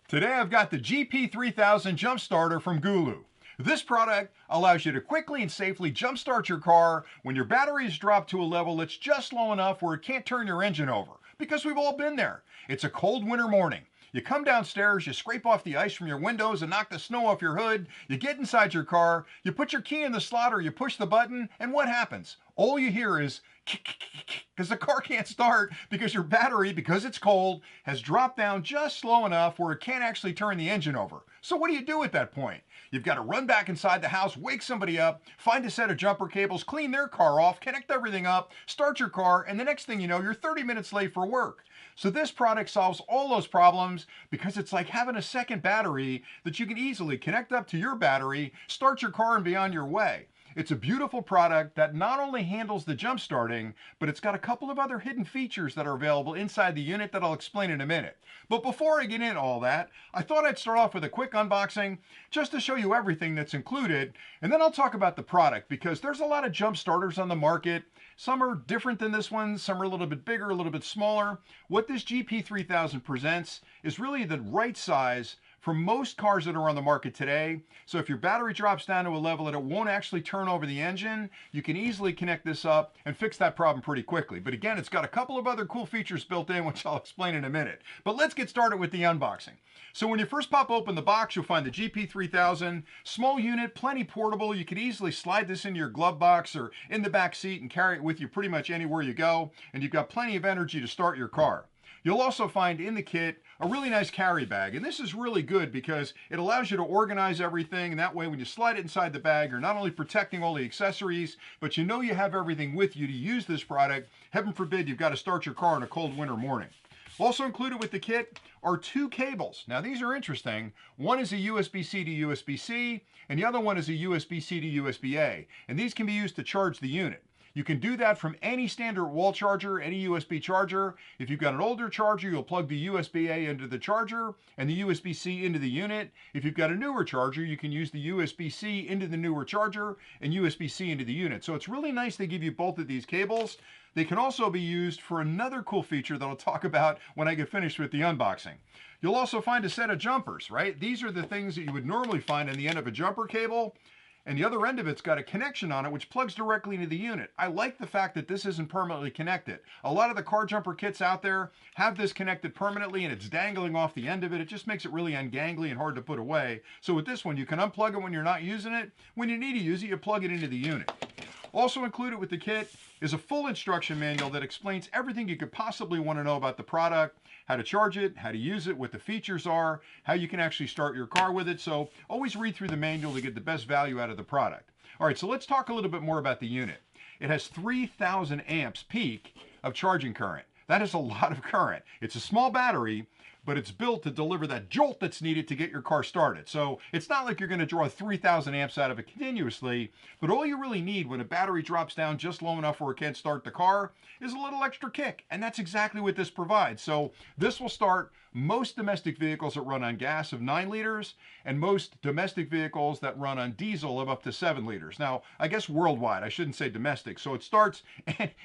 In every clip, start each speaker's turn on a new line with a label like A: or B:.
A: Today I've got the GP3000 Jump Starter from GOOLOO. This product allows you to quickly and safely jumpstart your car when your battery is dropped to a level that's just low enough where it can't turn your engine over. Because we've all been there. It's a cold winter morning. You come downstairs, you scrape off the ice from your windows and knock the snow off your hood, you get inside your car, you put your key in the slot or you push the button, and what happens? All you hear is because the car can't start because your battery, because it's cold, has dropped down just slow enough where it can't actually turn the engine over. So what do you do at that point? You've got to run back inside the house, wake somebody up, find a set of jumper cables, clean their car off, connect everything up, start your car, and the next thing you know, you're 30 minutes late for work. So this product solves all those problems because it's like having a second battery that you can easily connect up to your battery, start your car, and be on your way. It's a beautiful product that not only handles the jump starting, but it's got a couple of other hidden features that are available inside the unit that I'll explain in a minute. But before I get into all that, I thought I'd start off with a quick unboxing just to show you everything that's included, and then I'll talk about the product because there's a lot of jump starters on the market. Some are different than this one, some are a little bit bigger, a little bit smaller. What this GP3000 presents is really the right size for most cars that are on the market today. So if your battery drops down to a level that it won't actually turn over the engine, you can easily connect this up and fix that problem pretty quickly. But again, it's got a couple of other cool features built in, which I'll explain in a minute. But let's get started with the unboxing. So when you first pop open the box, you'll find the GP3000, small unit, plenty portable. You could easily slide this into your glove box or in the back seat and carry it with you pretty much anywhere you go. And you've got plenty of energy to start your car. You'll also find in the kit a really nice carry bag, and this is really good because it allows you to organize everything, and that way when you slide it inside the bag, you're not only protecting all the accessories, but you know you have everything with you to use this product. Heaven forbid you've got to start your car on a cold winter morning. Also included with the kit are two cables. Now these are interesting. One is a USB-C to USB-C, and the other one is a USB-C to USB-A, and these can be used to charge the unit. You can do that from any standard wall charger, any USB charger. If you've got an older charger, you'll plug the USB-A into the charger and the USB-C into the unit. If you've got a newer charger, you can use the USB-C into the newer charger and USB-C into the unit. So it's really nice they give you both of these cables. They can also be used for another cool feature that I'll talk about when I get finished with the unboxing. You'll also find a set of jumpers, right? These are the things that you would normally find on the end of a jumper cable. And the other end of it's got a connection on it which plugs directly into the unit. I like the fact that this isn't permanently connected. A lot of the car jumper kits out there have this connected permanently and it's dangling off the end of it. It just makes it really ungangly and hard to put away. So with this one, you can unplug it when you're not using it. When you need to use it, you plug it into the unit. Also included with the kit is a full instruction manual that explains everything you could possibly want to know about the product, how to charge it, how to use it, what the features are, how you can actually start your car with it. So always read through the manual to get the best value out of the product. All right, so let's talk a little bit more about the unit. It has 3,000 amps peak of charging current. That is a lot of current. It's a small battery, but it's built to deliver that jolt that's needed to get your car started. So it's not like you're going to draw 3,000 amps out of it continuously, but all you really need when a battery drops down just low enough where it can't start the car is a little extra kick, and that's exactly what this provides. So this will start most domestic vehicles that run on gas of 9 liters and most domestic vehicles that run on diesel of up to 7 liters. Now, I guess worldwide, I shouldn't say domestic. So it starts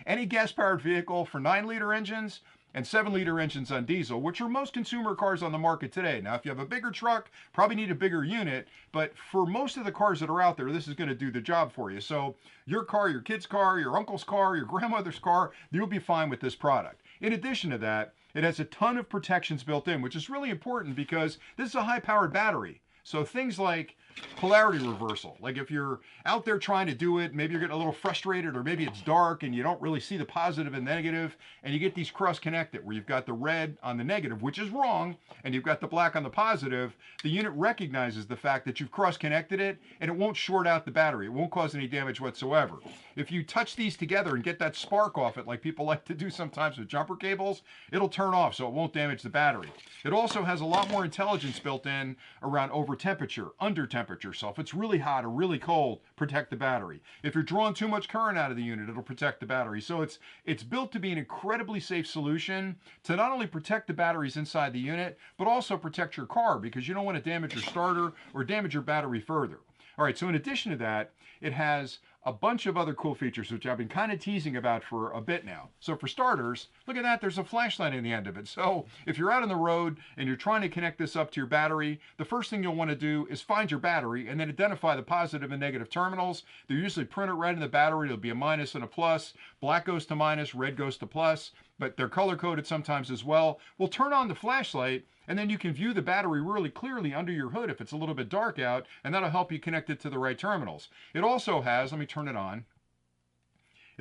A: any gas-powered vehicle for 9-liter engines and 7-liter engines on diesel, which are most consumer cars on the market today. Now, if you have a bigger truck, probably need a bigger unit, but for most of the cars that are out there, this is going to do the job for you. So your car, your kid's car, your uncle's car, your grandmother's car, you'll be fine with this product. In addition to that, it has a ton of protections built in, which is really important because this is a high-powered battery. So things like polarity reversal, like if you're out there trying to do it, maybe you're getting a little frustrated or maybe it's dark and you don't really see the positive and negative, and you get these cross-connected where you've got the red on the negative, which is wrong, and you've got the black on the positive. The unit recognizes the fact that you've cross-connected it and it won't short out the battery. It won't cause any damage whatsoever. If you touch these together and get that spark off it, like people like to do sometimes with jumper cables, it'll turn off so it won't damage the battery. It also has a lot more intelligence built in around over temperature, under temperature. So if it's really hot or really cold, protect the battery. If you're drawing too much current out of the unit, it'll protect the battery. So it's built to be an incredibly safe solution to not only protect the batteries inside the unit, but also protect your car because you don't want to damage your starter or damage your battery further. All right, so in addition to that, it has a bunch of other cool features, which I've been kind of teasing about for a bit now. So for starters, look at that, there's a flashlight in the end of it. So if you're out on the road and you're trying to connect this up to your battery, the first thing you'll want to do is find your battery and then identify the positive and negative terminals. They're usually printed red in the battery. There'll be a minus and a plus. Black goes to minus, red goes to plus, but they're color coded sometimes as well. We'll turn on the flashlight and then you can view the battery really clearly under your hood if it's a little bit dark out, and that'll help you connect it to the right terminals. It also has, let me turn it on.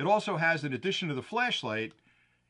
A: It also has, in addition to the flashlight,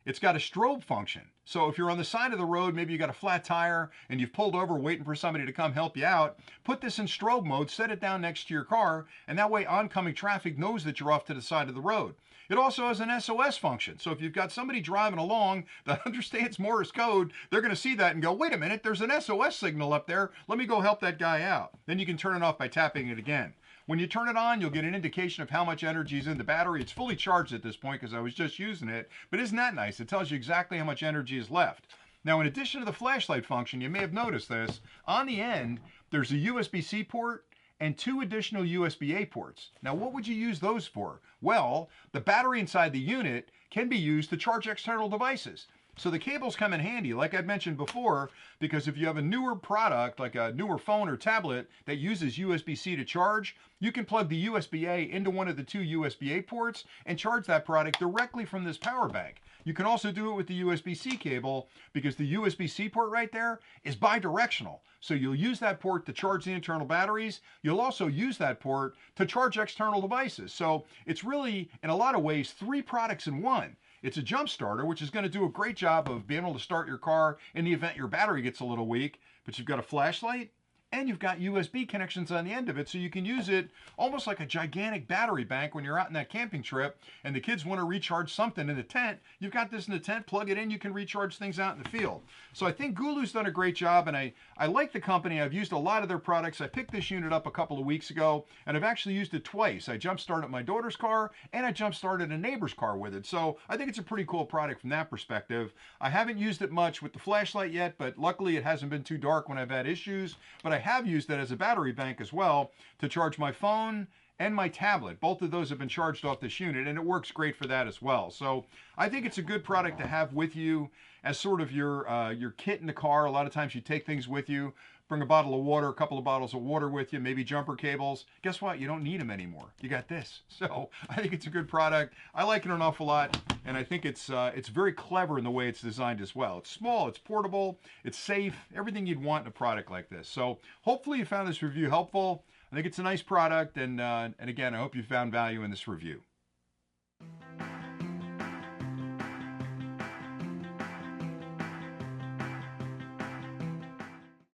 A: it's got a strobe function. So if you're on the side of the road, maybe you got a flat tire and you've pulled over waiting for somebody to come help you out, put this in strobe mode, set it down next to your car, and that way oncoming traffic knows that you're off to the side of the road. It also has an SOS function. So if you've got somebody driving along that understands Morse code, they're going to see that and go, wait a minute, there's an SOS signal up there. Let me go help that guy out. Then you can turn it off by tapping it again. When you turn it on, you'll get an indication of how much energy is in the battery. It's fully charged at this point because I was just using it, but isn't that nice? It tells you exactly how much energy is left. Now, in addition to the flashlight function, you may have noticed this, on the end, there's a USB-C port and 2 additional USB-A ports. Now, what would you use those for? Well, the battery inside the unit can be used to charge external devices. So the cables come in handy, like I've mentioned before, because if you have a newer product, like a newer phone or tablet that uses USB-C to charge, you can plug the USB-A into one of the 2 USB-A ports and charge that product directly from this power bank. You can also do it with the USB-C cable because the USB-C port right there is bidirectional. So you'll use that port to charge the internal batteries. You'll also use that port to charge external devices. So it's really, in a lot of ways, 3 products in one. It's a jump starter, which is going to do a great job of being able to start your car in the event your battery gets a little weak, but you've got a flashlight and you've got USB connections on the end of it, so you can use it almost like a gigantic battery bank when you're out on that camping trip and the kids want to recharge something in the tent. You've got this in the tent, plug it in, you can recharge things out in the field. So I think GOOLOO's done a great job, and I like the company. I've used a lot of their products. I picked this unit up a couple of weeks ago, and I've actually used it twice. I jump started my daughter's car, and I jump started a neighbor's car with it. So I think it's a pretty cool product from that perspective. I haven't used it much with the flashlight yet, but luckily it hasn't been too dark when I've had issues. But I have used it as a battery bank as well to charge my phone and my tablet. Both of those have been charged off this unit, and it works great for that as well. So I think it's a good product to have with you as sort of your kit in the car. A lot of times you take things with you, bring a bottle of water, a couple of bottles of water with you, maybe jumper cables. Guess what? You don't need them anymore. You got this. So I think it's a good product. I like it an awful lot, and I think it's very clever in the way it's designed as well. It's small, it's portable, it's safe, everything you'd want in a product like this. So hopefully you found this review helpful. I think it's a nice product, and again, I hope you found value in this review.